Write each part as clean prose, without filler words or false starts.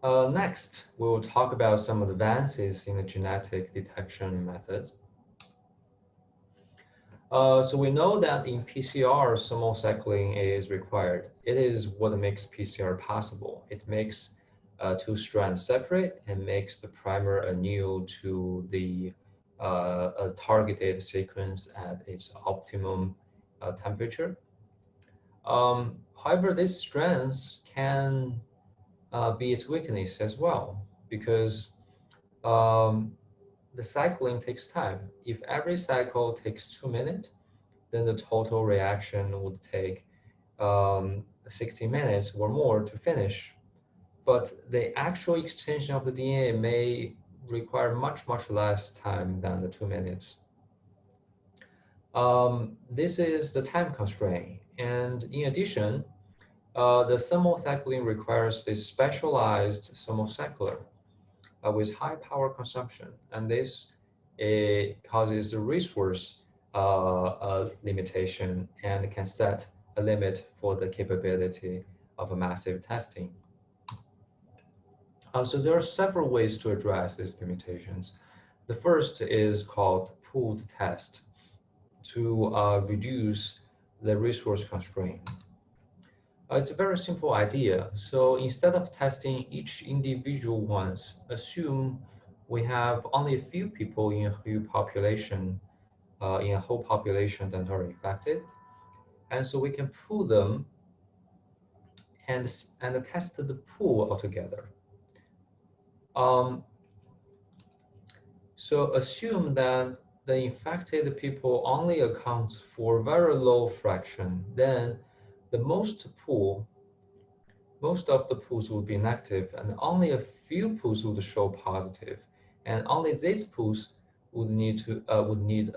Next, we will talk about some advances in the genetic detection methods. So we know that in PCR, thermal cycling is required. It is what makes PCR possible. It makes two strands separate and makes the primer anneal to the a targeted sequence at its optimum temperature. However, these strands can be its weakness as well, because um, the cycling takes time. If every cycle takes 2 minutes, then the total reaction would take 60 minutes or more to finish. But the actual extension of the DNA may require much, much less time than the 2 minutes. This is the time constraint. And in addition, the thermocycling requires this specialized thermocycler with high power consumption, and this causes a resource limitation and can set a limit for the capability of a massive testing. So there are several ways to address these limitations. The first is called pooled test to reduce the resource constraint. It's a very simple idea. So instead of testing each individual once, assume we have only a few people in a whole population that are infected, and so we can pool them and test the pool altogether. Um, so assume that the infected people only accounts for very low fraction, then the most of the pools would be inactive, and only a few pools would show positive, and only these pools would need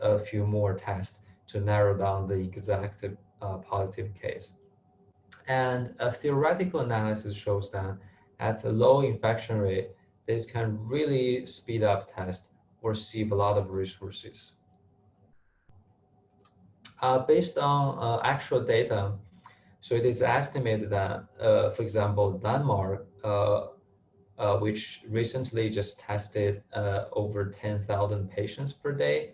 a few more tests to narrow down the exact positive case. And a theoretical analysis shows that at a low infection rate, this can really speed up tests or save a lot of resources. Based on actual data, so it is estimated that, for example, Denmark, which recently just tested over 10,000 patients per day,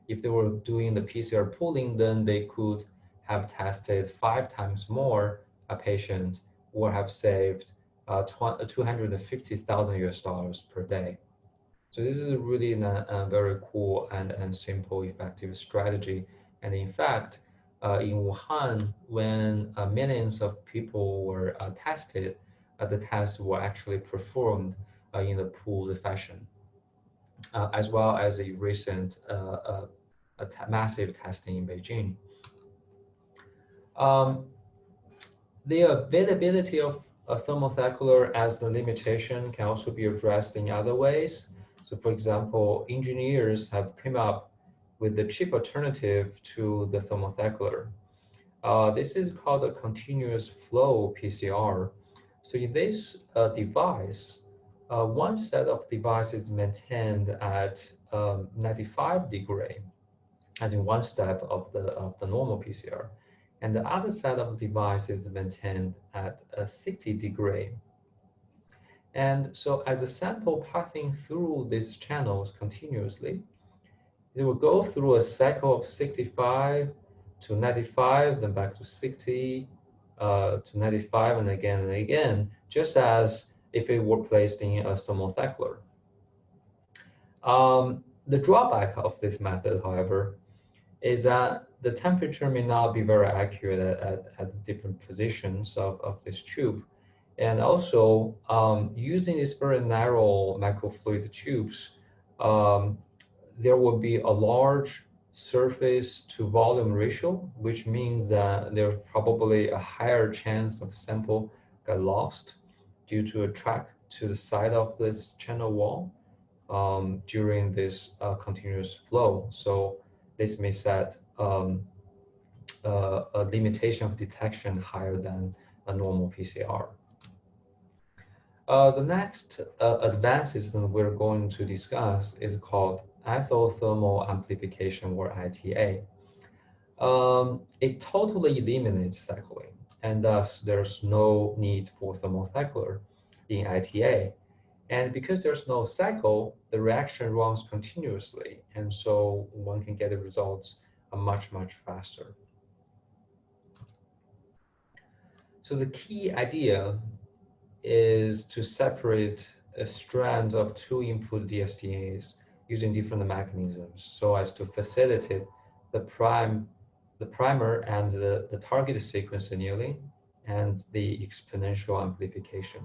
if they were doing the PCR pooling, then they could have tested 5 times more a patient or have saved 250,000 US dollars per day. So this is really a very cool and simple, effective strategy. And in fact, in Wuhan, when millions of people were tested, the tests were actually performed in a pooled fashion, as well as a recent massive testing in Beijing. Um, the availability of a thermocycler as a limitation can also be addressed in other ways. So for example, engineers have come up with the cheap alternative to the thermocycler. This is called a continuous flow PCR. So in this device, one set of devices maintained at 95 degree, as in one step of the normal PCR. And the other set of devices maintained at 60 degree. And so as the sample passing through these channels continuously, it will go through a cycle of 65 to 95, then back to 60 to 95, and again, just as if it were placed in a thermocycler. The drawback of this method, however, is that the temperature may not be very accurate at different positions of this tube. And also, using these very narrow microfluid tubes, there will be a large surface to volume ratio, which means that there's probably a higher chance of sample get lost due to a track to the side of this channel wall during this continuous flow. So this may set a limitation of detection higher than a normal PCR. The next advances that we're going to discuss is called isothermal amplification, or ITA. It totally eliminates cycling, and thus there's no need for thermocycler. in ITA. And because there's no cycle, the reaction runs continuously. And so one can get the results much, much faster. So the key idea is to separate a strand of two input dsDNAs using different mechanisms so as to facilitate the primer and the target sequence annealing and the exponential amplification.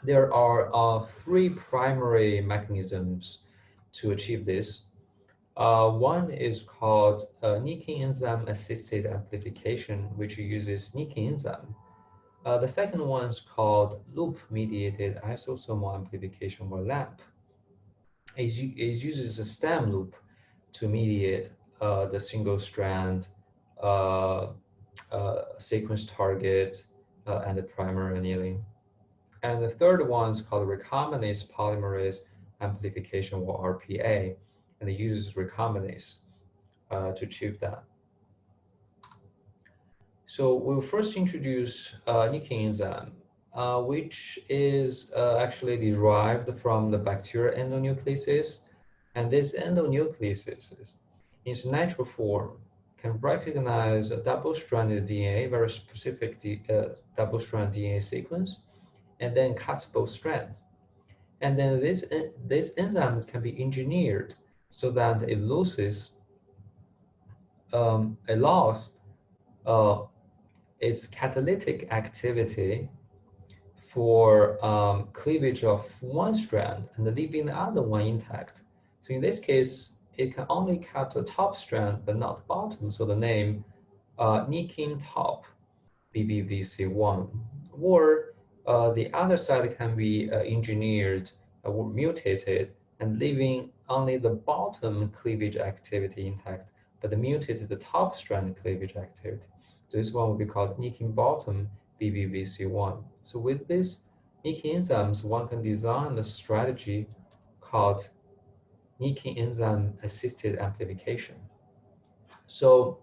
There are three primary mechanisms to achieve this. One is called nicking enzyme assisted amplification, which uses nicking enzyme. The second one is called loop-mediated isosomal amplification, or LAMP. It uses a stem loop to mediate the single-strand sequence target and the primer annealing. And the third one is called recombinase polymerase amplification, or RPA, and it uses recombinase to achieve that. So we'll first introduce nicking enzyme, which is actually derived from the bacterial endonucleases. And this endonucleases, in its natural form, can recognize a double-stranded DNA, very specific double-stranded DNA sequence, and then cuts both strands. And then this enzyme can be engineered so that it allows its catalytic activity for cleavage of one strand and leaving the other one intact. So in this case, it can only cut the top strand but not the bottom. So the name nicking top BBVC1, or the other side can be engineered or mutated and leaving only the bottom cleavage activity intact, but the mutated the top strand cleavage activity. So this one will be called nicking bottom BBVC1. So with this nicking enzymes, one can design a strategy called nicking enzyme assisted amplification. So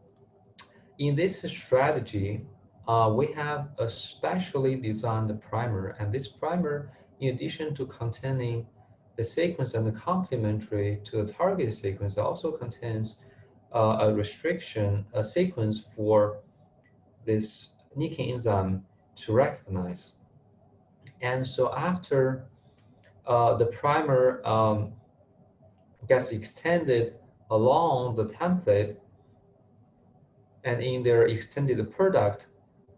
in this strategy, we have a specially designed primer, and this primer, in addition to containing the sequence and the complementary to the target sequence, also contains a sequence for this nicking enzyme to recognize. And so after the primer gets extended along the template, and in their extended product,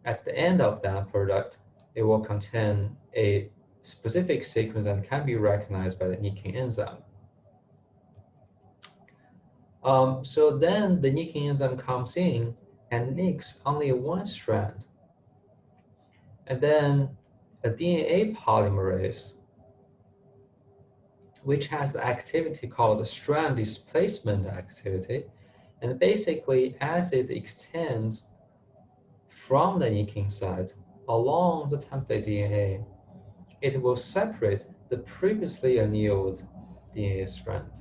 at the end of that product, it will contain a specific sequence that can be recognized by the nicking enzyme. So then the nicking enzyme comes in and nicks only one strand. And then a DNA polymerase, which has the activity called the strand displacement activity. And basically, as it extends from the nicking site along the template DNA, it will separate the previously annealed DNA strand.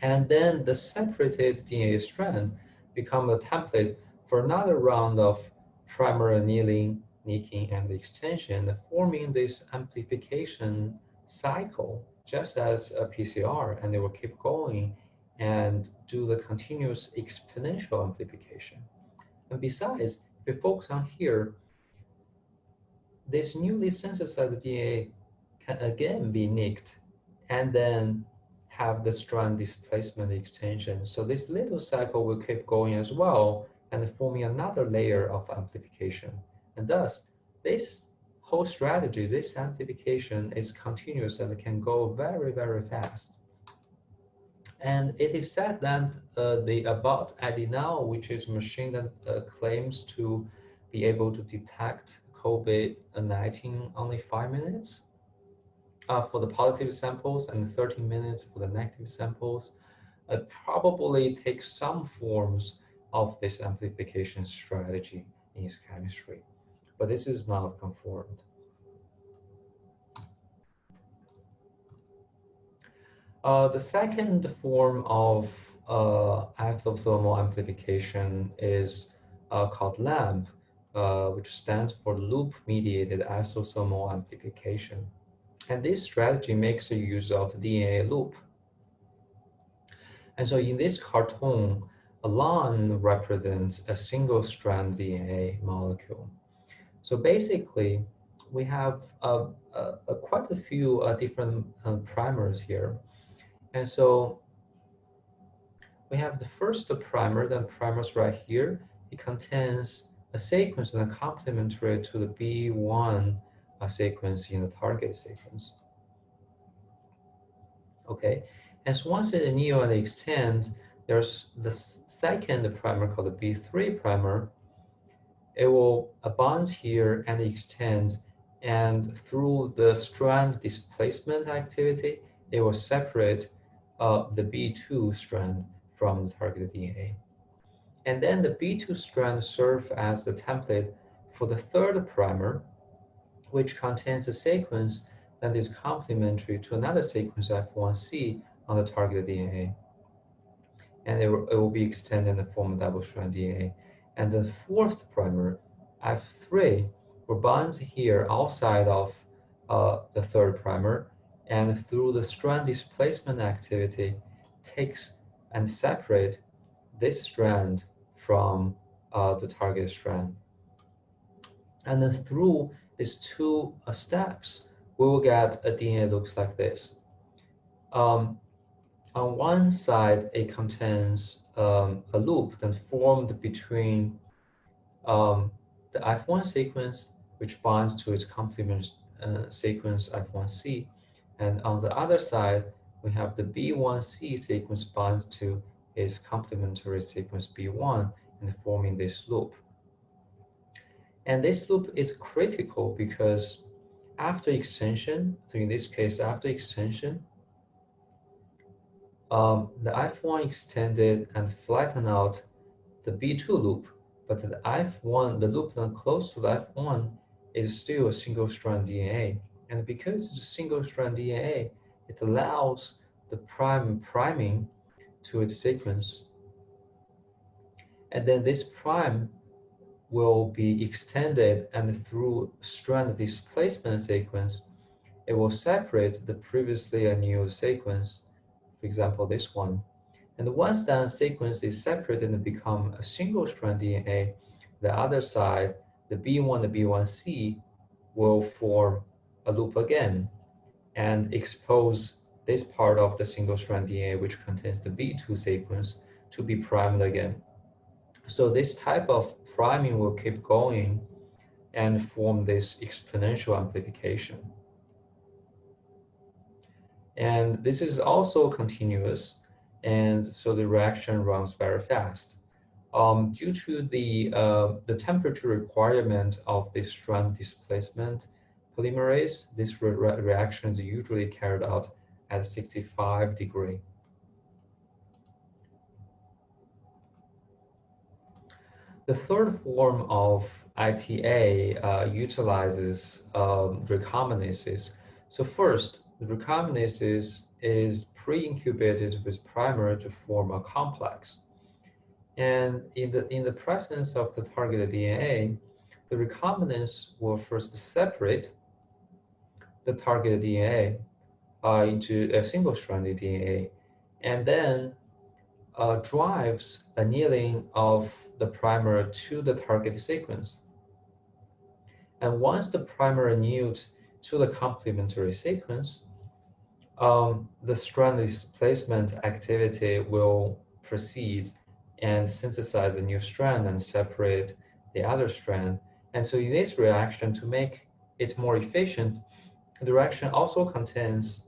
And then the separated DNA strand becomes a template for another round of primer annealing, nicking, and extension, forming this amplification cycle, just as a PCR, and they will keep going and do the continuous exponential amplification. And besides, if we focus on here, this newly synthesized DNA can again be nicked and then have the strand displacement extension. So this little cycle will keep going as well and forming another layer of amplification. And thus, this whole strategy, this amplification is continuous and can go very, very fast. And it is said that the about adenal, which is a machine that claims to be able to detect COVID-19 only 5 minutes for the positive samples and 13 minutes for the negative samples, probably takes some forms of this amplification strategy in its chemistry, but this is not confirmed. The second form of isothermal amplification is called LAMP, which stands for loop-mediated isosomal amplification. And this strategy makes the use of DNA loop. And so in this cartoon, a line represents a single-strand DNA molecule. So basically, we have quite a few different primers here. And so we have the first primer, the primers right here. It contains a sequence and a complementary to the B1 sequence in the target sequence. Okay, and so once it anneal and extends, there's the second primer called the B3 primer. It will bond here and extend, and through the strand displacement activity, it will separate the B2 strand from the targeted DNA. And then the B2 strand serves as the template for the third primer, which contains a sequence that is complementary to another sequence F1C on the targeted DNA. And it will be extended in the form of double-strand DNA. And the fourth primer, F3, will bonds here outside of the third primer, and through the strand displacement activity, takes and separate this strand from the target strand. And then through these two steps, we will get a DNA that looks like this. On one side, it contains a loop that formed between the F1 sequence, which binds to its complement sequence F1C, and on the other side, we have the B1C sequence binds to its complementary sequence B1 and forming this loop. And this loop is critical because after extension, so in this case, after extension, the F1 extended and flattened out the B2 loop, but the F1, the loop that close to the F1 is still a single-strand DNA. And because it's a single-strand DNA, it allows the priming to its sequence. And then this prime will be extended, and through strand displacement sequence, it will separate the previously annealed sequence, for example, this one. And once that sequence is separated and become a single-strand DNA, the other side, the B1, the B1C, will form a loop again and expose this part of the single-strand DNA, which contains the B2 sequence, to be primed again. So this type of priming will keep going and form this exponential amplification. And this is also continuous, and so the reaction runs very fast. Due to the temperature requirement of this strand displacement polymerase, this reaction is usually carried out at 65 degrees. The third form of ITA utilizes recombinases. So first, the recombinases is pre-incubated with primer to form a complex. And in the presence of the targeted DNA, the recombinase will first separate the targeted DNA into a single-stranded DNA, and then drives annealing of the primer to the target sequence. And once the primer annealed to the complementary sequence, the strand displacement activity will proceed and synthesize a new strand and separate the other strand. And so in this reaction, to make it more efficient, the reaction also contains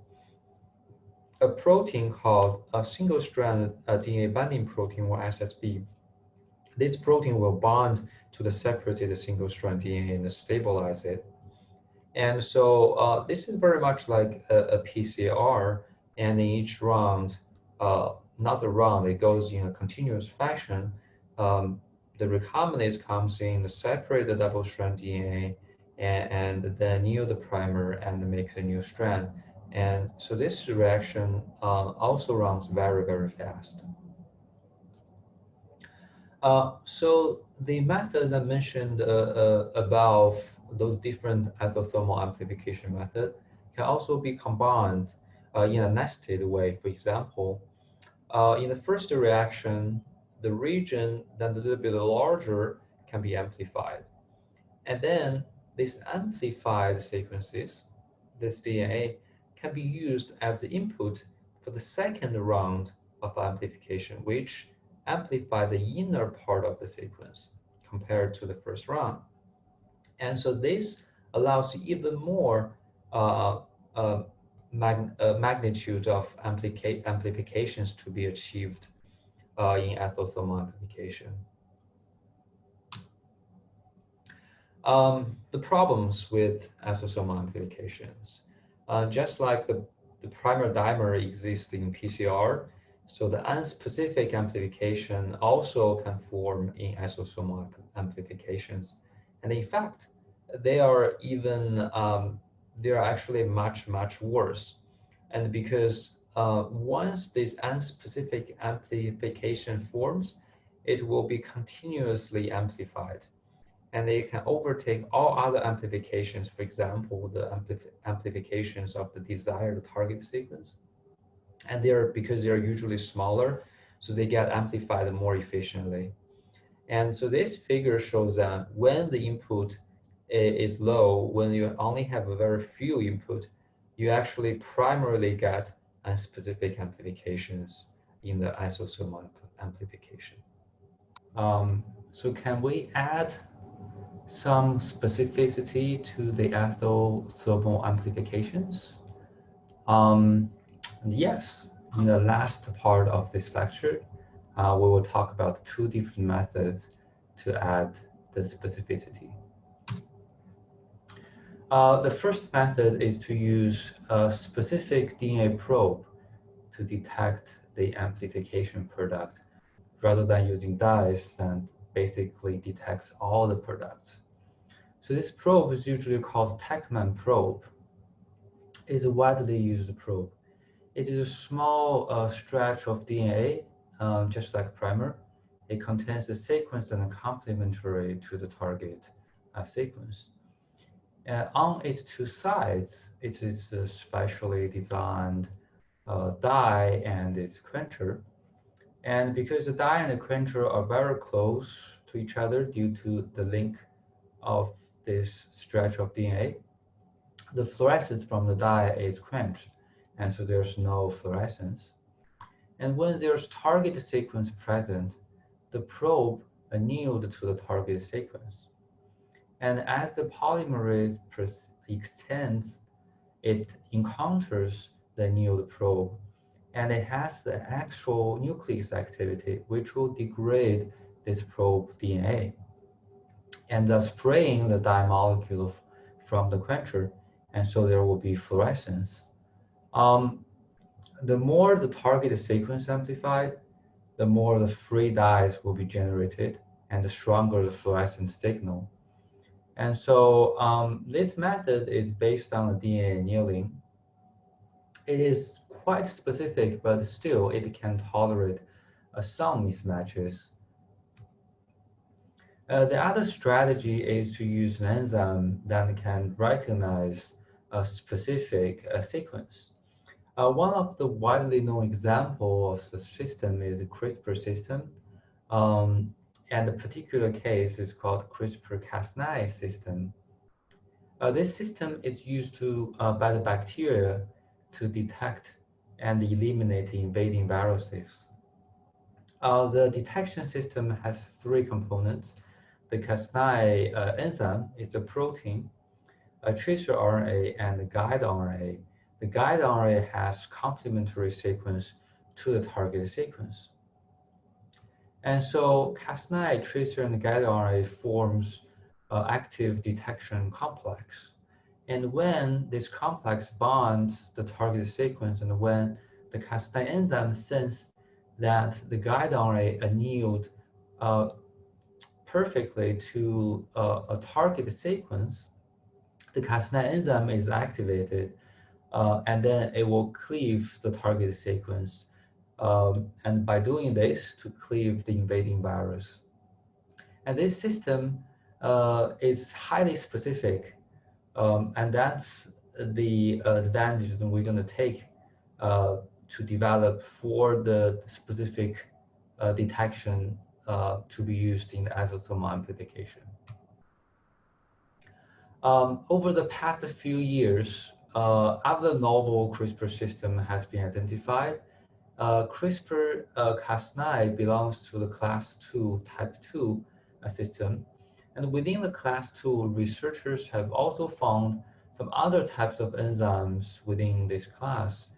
a protein called a single-strand DNA binding protein, or SSB. This protein will bond to the separated single-strand DNA and stabilize it. And so this is very much like a PCR, and in each round, not a round, it goes in a continuous fashion. The recombinase comes in, separate the double-strand DNA, and then anneal the primer and make a new strand. And so this reaction also runs very, very fast. So the method I mentioned above, those different isothermal amplification method, can also be combined in a nested way. For example, in the first reaction, the region that's a little bit larger can be amplified. And then these amplified sequences, this DNA, can be used as the input for the second round of amplification, which amplify the inner part of the sequence compared to the first round. And so this allows even more uh, uh, magnitude of amplifications to be achieved in ethothermal amplification. The problems with isosomal amplifications, just like the primer dimer exists in PCR, so the unspecific amplification also can form in isosomal amplifications. And in fact, they are even, they are actually much, much worse. And because once this unspecific amplification forms, it will be continuously amplified and they can overtake all other amplifications, for example, the amplifications of the desired target sequence. And they're because they're usually smaller, so they get amplified more efficiently. And so this figure shows that when the input is low, when you only have a very few input, you actually primarily get unspecific amplifications in the isosomal amplification. So can we add some specificity to the thermal amplifications? Um, yes, in the last part of this lecture, we will talk about two different methods to add the specificity. The first method is to use a specific DNA probe to detect the amplification product rather than using dyes that basically detects all the products. So this probe is usually called Techman probe. It's a widely used probe. It is a small stretch of DNA, just like primer. It contains the sequence and complementary to the target sequence. On its two sides, it is a specially designed dye and its quencher. And because the dye and the quencher are very close to each other due to the link of this stretch of DNA, the fluorescence from the dye is quenched, and so there's no fluorescence. And when there's target sequence present, the probe annealed to the target sequence. And as the polymerase extends, it encounters the annealed probe, and it has the actual nucleus activity, which will degrade this probe DNA, and thus freeing the dye molecule from the quencher, and so there will be fluorescence. Um, the more the target sequence amplified, the more the free dyes will be generated, and the stronger the fluorescent signal. And so this method is based on the DNA annealing. It is quite specific, but still it can tolerate some mismatches. The other strategy is to use an enzyme that can recognize a specific sequence. One of the widely known examples of the system is the CRISPR system. And the particular case is called CRISPR-Cas9 system. This system is used by the bacteria to detect and eliminate invading viruses. The detection system has three components. The Cas9 enzyme is a protein, a tracer RNA, and a guide RNA. The guide RNA has complementary sequence to the target sequence. And so Cas9 tracer and guide RNA forms active detection complex. And when this complex bonds the target sequence and when the Cas9 enzyme sense that the guide RNA annealed perfectly to a target sequence, the Cas9 enzyme is activated, and then it will cleave the target sequence. And by doing this, to cleave the invading virus. And this system is highly specific, and that's the advantage that we're going to take to develop for the specific detection to be used in the isothermal amplification. Over the past few years, other novel CRISPR system has been identified. CRISPR-Cas9 belongs to the class 2, type 2 system. And within the class 2, researchers have also found some other types of enzymes within this class.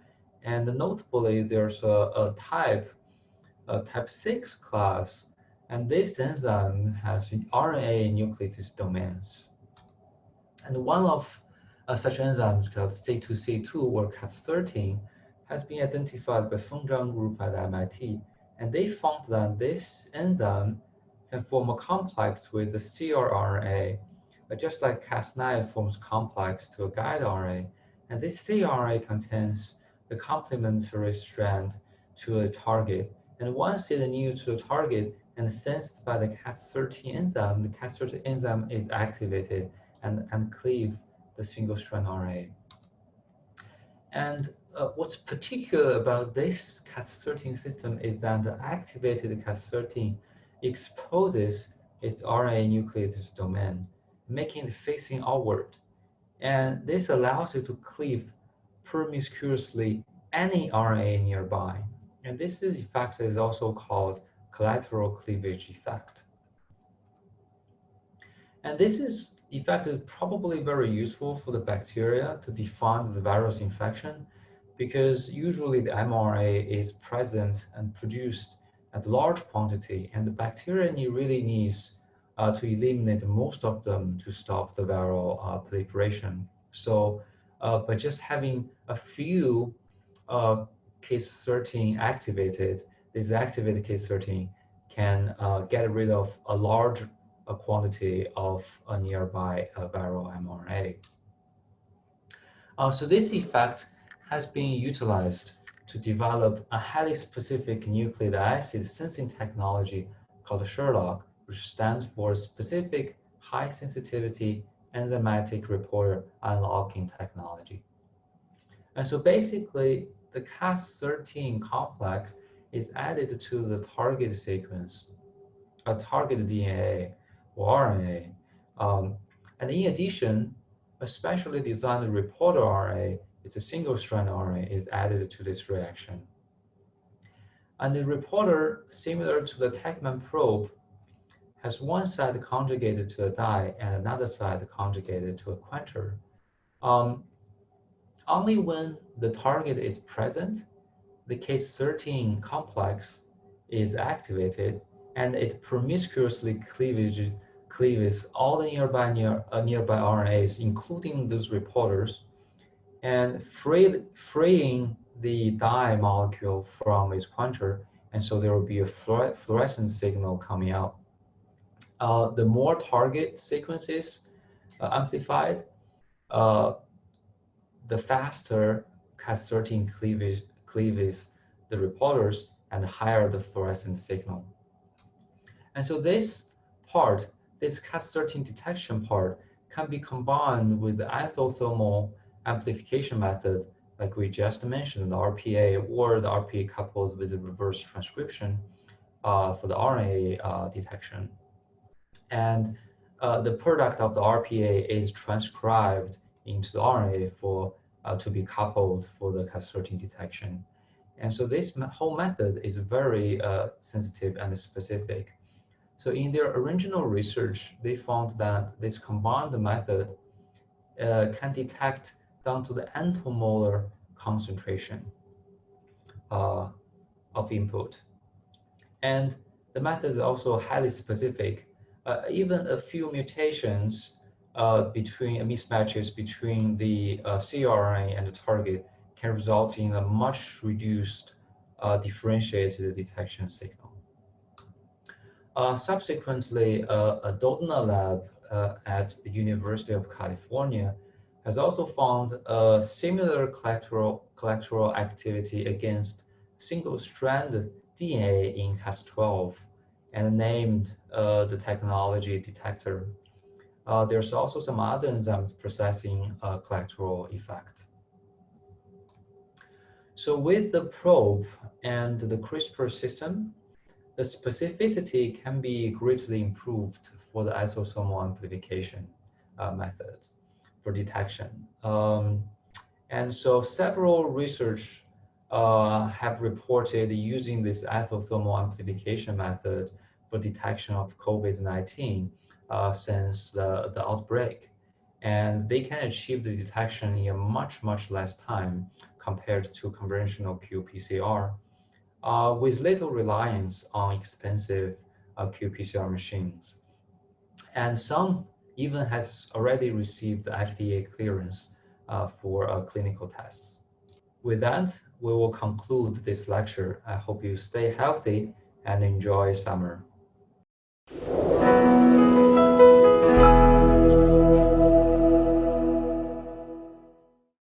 And notably, there's a type 6 class, and this enzyme has RNA nucleotide domains. And one of such enzymes called C2C2 or Cas13 has been identified by Feng Zhang group at MIT. And they found that this enzyme can form a complex with the cRNA, just like Cas9 forms complex to a guide RNA. And this cRNA contains the complementary strand to a target. And once it is new to a target and sensed by the Cas13 enzyme, the Cas13 enzyme is activated and cleave the single-strand RNA. And what's particular about this Cas13 system is that the activated Cas13 exposes its RNA nucleotide domain, making it facing outward. And this allows it to cleave promiscuously any RNA nearby. And this effect is also called collateral cleavage effect. And this effect is probably very useful for the bacteria to define the virus infection, because usually the mRNA is present and produced at large quantity, and the bacteria really needs to eliminate most of them to stop the viral proliferation. So by just having a few Cas13 activated, this activated Cas13 can get rid of a large quantity of a nearby viral mRNA. So this effect has been utilized to develop a highly specific nucleic acid sensing technology called Sherlock, which stands for Specific High Sensitivity Enzymatic Reporter Unlocking Technology. And so basically, the Cas13 complex is added to the target sequence, a target DNA or RNA. And in addition, a specially designed reporter RNA, it's a single-strand RNA, is added to this reaction. And the reporter, similar to the Techman probe, has one side conjugated to a dye and another side conjugated to a quencher. Only when the target is present, the Cas13 complex is activated, and it promiscuously cleaves all the nearby RNAs, including those reporters, and freeing the dye molecule from its quencher, and so there will be a fluorescent signal coming out. The more target sequences amplified, the faster Cas13 cleaves the reporters and the higher the fluorescent signal. And so this Cas13 detection part, can be combined with the isothermal amplification method, like we just mentioned, the RPA, or the RPA coupled with the reverse transcription for the RNA detection. And the product of the RPA is transcribed into the RNA to be coupled for the Cas13 detection. And so this whole method is very sensitive and specific. So in their original research, they found that this combined method can detect down to the nanomolar concentration of input. And the method is also highly specific. Even a few mutations between mismatches between the cRNA and the target can result in a much reduced differentiated detection signal. Subsequently, a Doudna lab at the University of California has also found a similar collateral activity against single-strand DNA in Cas12. and named the technology detector. There's also some other enzymes processing collateral effect. So with the probe and the CRISPR system, the specificity can be greatly improved for the isosomal amplification methods for detection. And so several research have reported using this isothermal amplification method for detection of COVID-19 since the outbreak. And they can achieve the detection in a much, much less time compared to conventional qPCR, with little reliance on expensive qPCR machines. And some even has already received the FDA clearance for clinical tests. With that, we will conclude this lecture. I hope you stay healthy and enjoy summer.